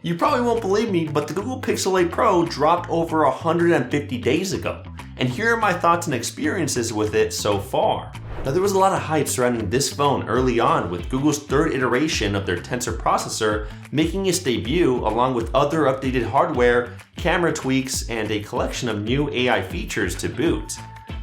You probably won't believe me, but the Google Pixel 8 Pro dropped over 150 days ago. And here are my thoughts and experiences with it so far. Now, there was a lot of hype surrounding this phone early on, with Google's third iteration of their Tensor processor making its debut along with other updated hardware, camera tweaks, and a collection of new AI features to boot.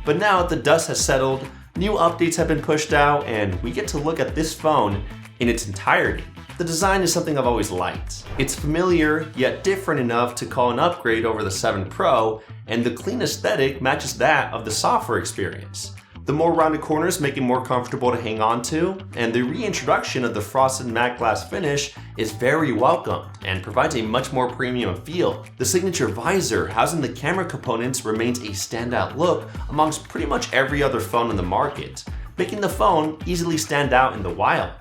But now the dust has settled, new updates have been pushed out, and we get to look at this phone in its entirety. The design is something I've always liked. It's familiar, yet different enough to call an upgrade over the 7 Pro, and the clean aesthetic matches that of the software experience. The more rounded corners make it more comfortable to hang on to, and the reintroduction of the frosted matte glass finish is very welcomed and provides a much more premium feel. The signature visor housing the camera components remains a standout look amongst pretty much every other phone in the market, making the phone easily stand out in the wild.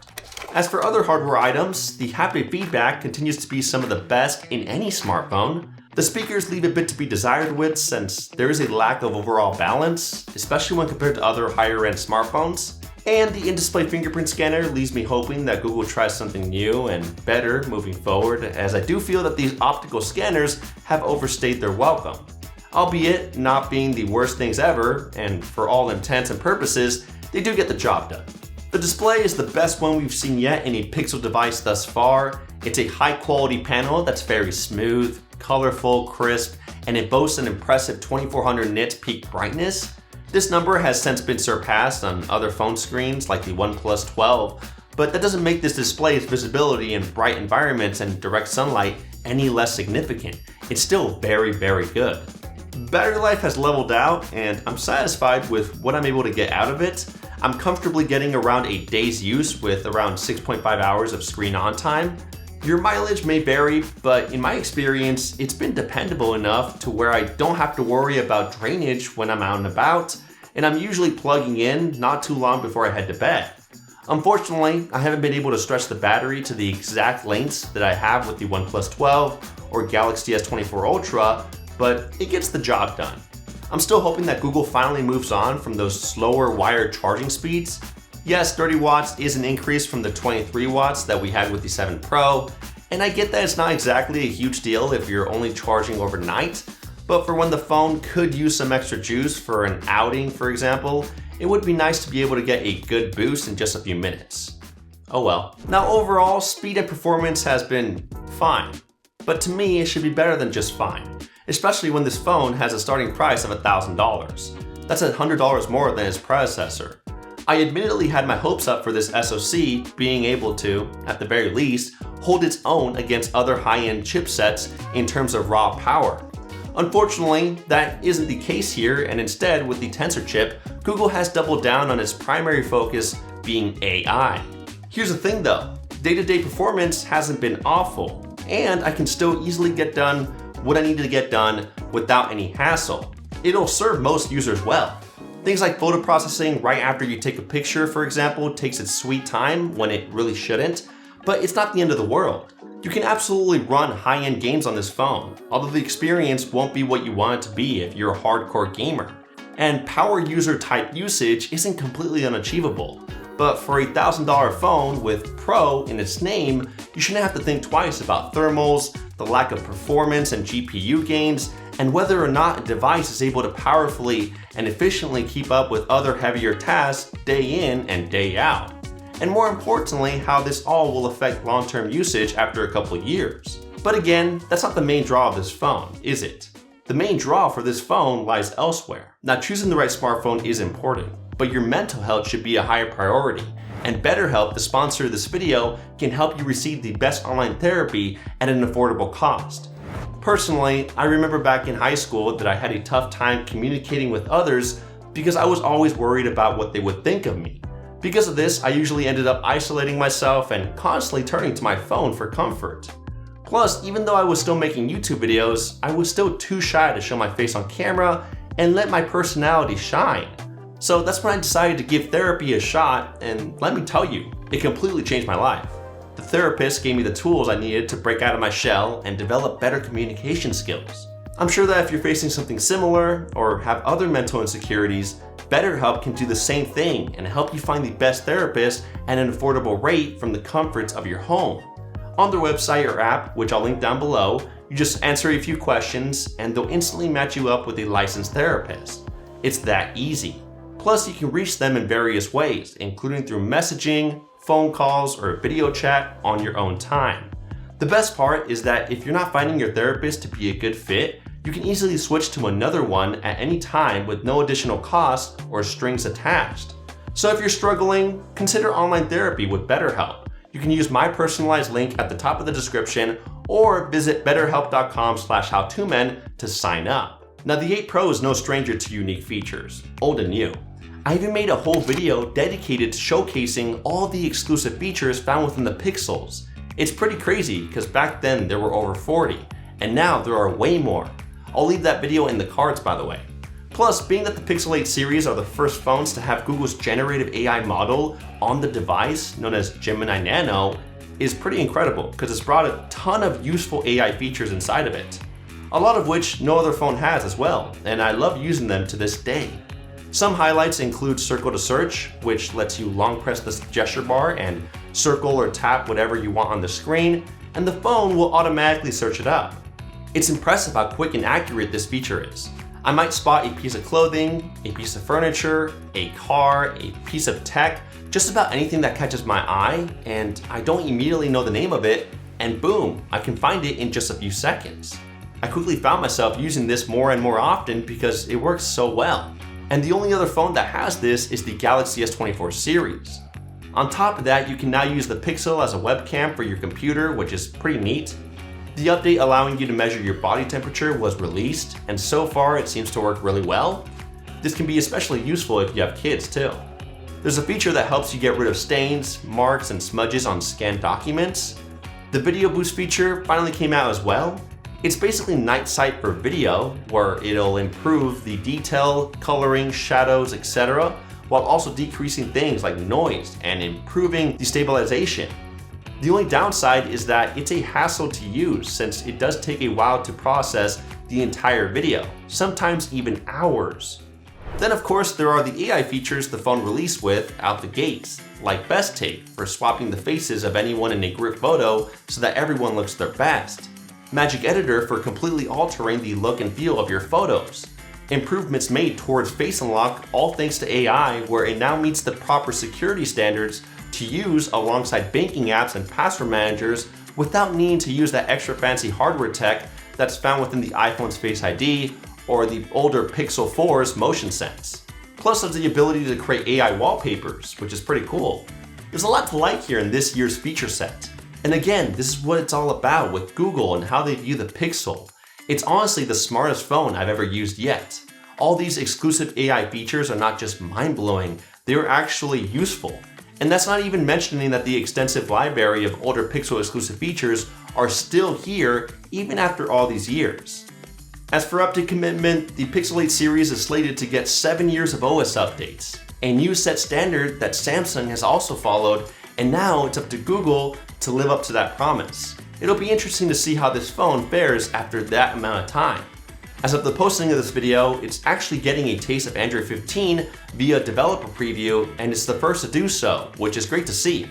As for other hardware items, the haptic feedback continues to be some of the best in any smartphone. The speakers leave a bit to be desired with, since there is a lack of overall balance, especially when compared to other higher end smartphones. And the in-display fingerprint scanner leaves me hoping that Google tries something new and better moving forward, as I do feel that these optical scanners have overstayed their welcome. Albeit not being the worst things ever, and for all intents and purposes, they do get the job done. The display is the best one we've seen yet in a Pixel device thus far. It's a high quality panel that's very smooth, colorful, crisp, and it boasts an impressive 2400 nits peak brightness. This number has since been surpassed on other phone screens like the OnePlus 12, but that doesn't make this display's visibility in bright environments and direct sunlight any less significant. It's still very, very good. Battery life has leveled out, and I'm satisfied with what I'm able to get out of it. I'm comfortably getting around a day's use with around 6.5 hours of screen on time. Your mileage may vary, but in my experience, it's been dependable enough to where I don't have to worry about drainage when I'm out and about, and I'm usually plugging in not too long before I head to bed. Unfortunately, I haven't been able to stretch the battery to the exact lengths that I have with the OnePlus 12 or Galaxy S24 Ultra, but it gets the job done. I'm still hoping that Google finally moves on from those slower wired charging speeds. Yes, 30 watts is an increase from the 23 watts that we had with the 7 Pro, and I get that it's not exactly a huge deal if you're only charging overnight, but for when the phone could use some extra juice for an outing, for example, it would be nice to be able to get a good boost in just a few minutes. Oh well. Now overall, speed and performance has been fine, but to me it should be better than just fine, especially when this phone has a starting price of $1,000. That's $100 more than its predecessor. I admittedly had my hopes up for this SoC being able to, at the very least, hold its own against other high-end chipsets in terms of raw power. Unfortunately, that isn't the case here, and instead, with the Tensor chip, Google has doubled down on its primary focus being AI. Here's the thing though, day-to-day performance hasn't been awful, and I can still easily get done what I need to get done without any hassle. It'll serve most users well. Things like photo processing right after you take a picture, for example, takes its sweet time when it really shouldn't, but it's not the end of the world. You can absolutely run high-end games on this phone, although the experience won't be what you want it to be if you're a hardcore gamer. And power user type usage isn't completely unachievable, but for a $1,000 phone with Pro in its name, you shouldn't have to think twice about thermals, the lack of performance and GPU gains, and whether or not a device is able to powerfully and efficiently keep up with other heavier tasks day in and day out. And more importantly, how this all will affect long-term usage after a couple years. But again, that's not the main draw of this phone, is it? The main draw for this phone lies elsewhere. Now, choosing the right smartphone is important, but your mental health should be a higher priority. And BetterHelp, the sponsor of this video, can help you receive the best online therapy at an affordable cost. Personally, I remember back in high school that I had a tough time communicating with others because I was always worried about what they would think of me. Because of this, I usually ended up isolating myself and constantly turning to my phone for comfort. Plus, even though I was still making YouTube videos, I was still too shy to show my face on camera and let my personality shine. So that's when I decided to give therapy a shot, and let me tell you, it completely changed my life. The therapist gave me the tools I needed to break out of my shell and develop better communication skills. I'm sure that if you're facing something similar or have other mental insecurities, BetterHelp can do the same thing and help you find the best therapist at an affordable rate from the comforts of your home. On their website or app, which I'll link down below, you just answer a few questions and they'll instantly match you up with a licensed therapist. It's that easy. Plus, you can reach them in various ways, including through messaging, phone calls, or video chat on your own time. The best part is that if you're not finding your therapist to be a good fit, you can easily switch to another one at any time with no additional cost or strings attached. So if you're struggling, consider online therapy with BetterHelp. You can use my personalized link at the top of the description or visit betterhelp.com/howtomen to sign up. Now the 8 Pro is no stranger to unique features, old and new. I even made a whole video dedicated to showcasing all the exclusive features found within the Pixels. It's pretty crazy because back then there were over 40, and now there are way more. I'll leave that video in the cards, by the way. Plus, being that the Pixel 8 series are the first phones to have Google's generative AI model on the device, known as Gemini Nano, is pretty incredible because it's brought a ton of useful AI features inside of it. A lot of which no other phone has as well, and I love using them to this day. Some highlights include Circle to Search, which lets you long press the gesture bar and circle or tap whatever you want on the screen, and the phone will automatically search it up. It's impressive how quick and accurate this feature is. I might spot a piece of clothing, a piece of furniture, a car, a piece of tech, just about anything that catches my eye, and I don't immediately know the name of it, and boom, I can find it in just a few seconds. I quickly found myself using this more and more often because it works so well. And the only other phone that has this is the Galaxy S24 series. On top of that, you can now use the Pixel as a webcam for your computer, which is pretty neat. The update allowing you to measure your body temperature was released, and so far it seems to work really well. This can be especially useful if you have kids too. There's a feature that helps you get rid of stains, marks, and smudges on scanned documents. The Video Boost feature finally came out as well. It's basically night sight for video, where it'll improve the detail, coloring, shadows, etc., while also decreasing things like noise and improving the stabilization. The only downside is that it's a hassle to use since it does take a while to process the entire video, sometimes even hours. Then of course there are the AI features the phone released with out the gates, like Best Take for swapping the faces of anyone in a group photo so that everyone looks their best, Magic Editor for completely altering the look and feel of your photos, improvements made towards Face Unlock all thanks to AI where it now meets the proper security standards to use alongside banking apps and password managers without needing to use that extra fancy hardware tech that's found within the iPhone's Face ID or the older Pixel 4's Motion Sense. Plus there's the ability to create AI wallpapers, which is pretty cool. There's a lot to like here in this year's feature set. And again, this is what it's all about with Google and how they view the Pixel. It's honestly the smartest phone I've ever used yet. All these exclusive AI features are not just mind-blowing, they are actually useful. And that's not even mentioning that the extensive library of older Pixel exclusive features are still here even after all these years. As for update commitment, the Pixel 8 series is slated to get 7 years of OS updates, a new set standard that Samsung has also followed, and now it's up to Google to live up to that promise. It'll be interesting to see how this phone fares after that amount of time. As of the posting of this video, it's actually getting a taste of Android 15 via developer preview, and it's the first to do so, which is great to see.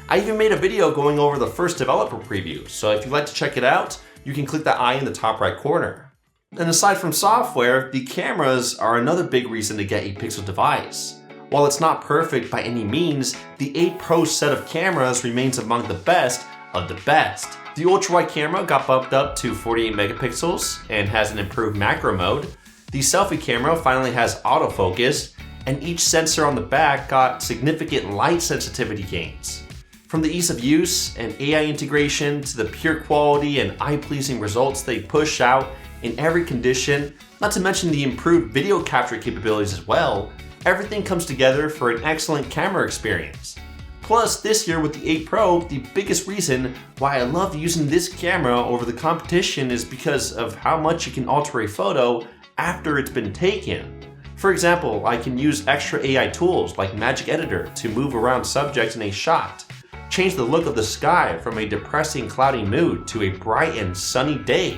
I even made a video going over the first developer preview, so if you'd like to check it out, you can click that eye in the top right corner. And aside from software, the cameras are another big reason to get a Pixel device. While it's not perfect by any means, the 8 Pro set of cameras remains among the best of the best. The ultra-wide camera got bumped up to 48 megapixels and has an improved macro mode. The selfie camera finally has autofocus, and each sensor on the back got significant light sensitivity gains. From the ease of use and AI integration to the pure quality and eye-pleasing results they push out in every condition, not to mention the improved video capture capabilities as well, everything comes together for an excellent camera experience. Plus, this year with the 8 Pro, the biggest reason why I love using this camera over the competition is because of how much you can alter a photo after it's been taken. For example, I can use extra AI tools like Magic Editor to move around subjects in a shot, change the look of the sky from a depressing cloudy mood to a bright and sunny day,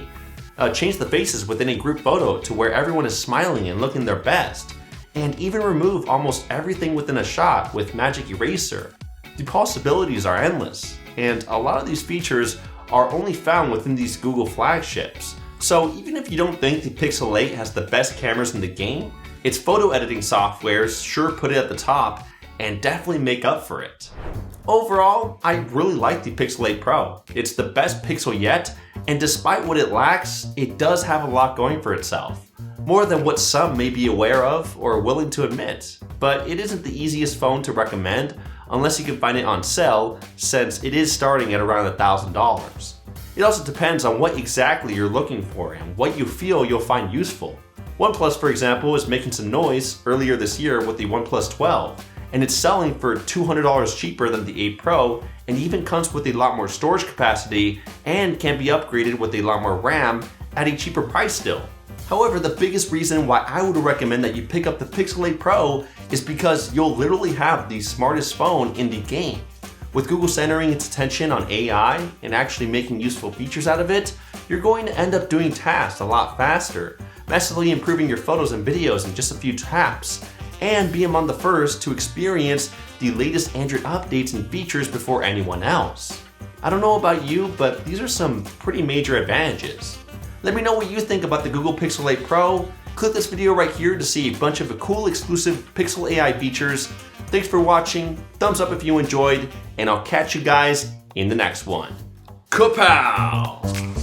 change the faces within a group photo to where everyone is smiling and looking their best, and even remove almost everything within a shot with Magic Eraser. The possibilities are endless. and a lot of these features are only found within these Google flagships. So even if you don't think the Pixel 8 has the best cameras in the game, its photo editing softwares sure put it at the top and definitely make up for it. Overall, I really like the Pixel 8 Pro. It's the best Pixel yet, and despite what it lacks, it does have a lot going for itself. More than what some may be aware of or willing to admit. But it isn't the easiest phone to recommend unless you can find it on sale, since it is starting at around $1,000. It also depends on what exactly you're looking for and what you feel you'll find useful. OnePlus, for example, is making some noise earlier this year with the OnePlus 12, and it's selling for $200 cheaper than the 8 Pro, and even comes with a lot more storage capacity and can be upgraded with a lot more RAM at a cheaper price still. However, the biggest reason why I would recommend that you pick up the Pixel 8 Pro is because you'll literally have the smartest phone in the game. With Google centering its attention on AI and actually making useful features out of it, you're going to end up doing tasks a lot faster, massively improving your photos and videos in just a few taps, and being among the first to experience the latest Android updates and features before anyone else. I don't know about you, but these are some pretty major advantages. Let me know what you think about the Google Pixel 8 Pro. Click this video right here to see a bunch of cool exclusive Pixel AI features. Thanks for watching, thumbs up if you enjoyed, and I'll catch you guys in the next one. Kapow!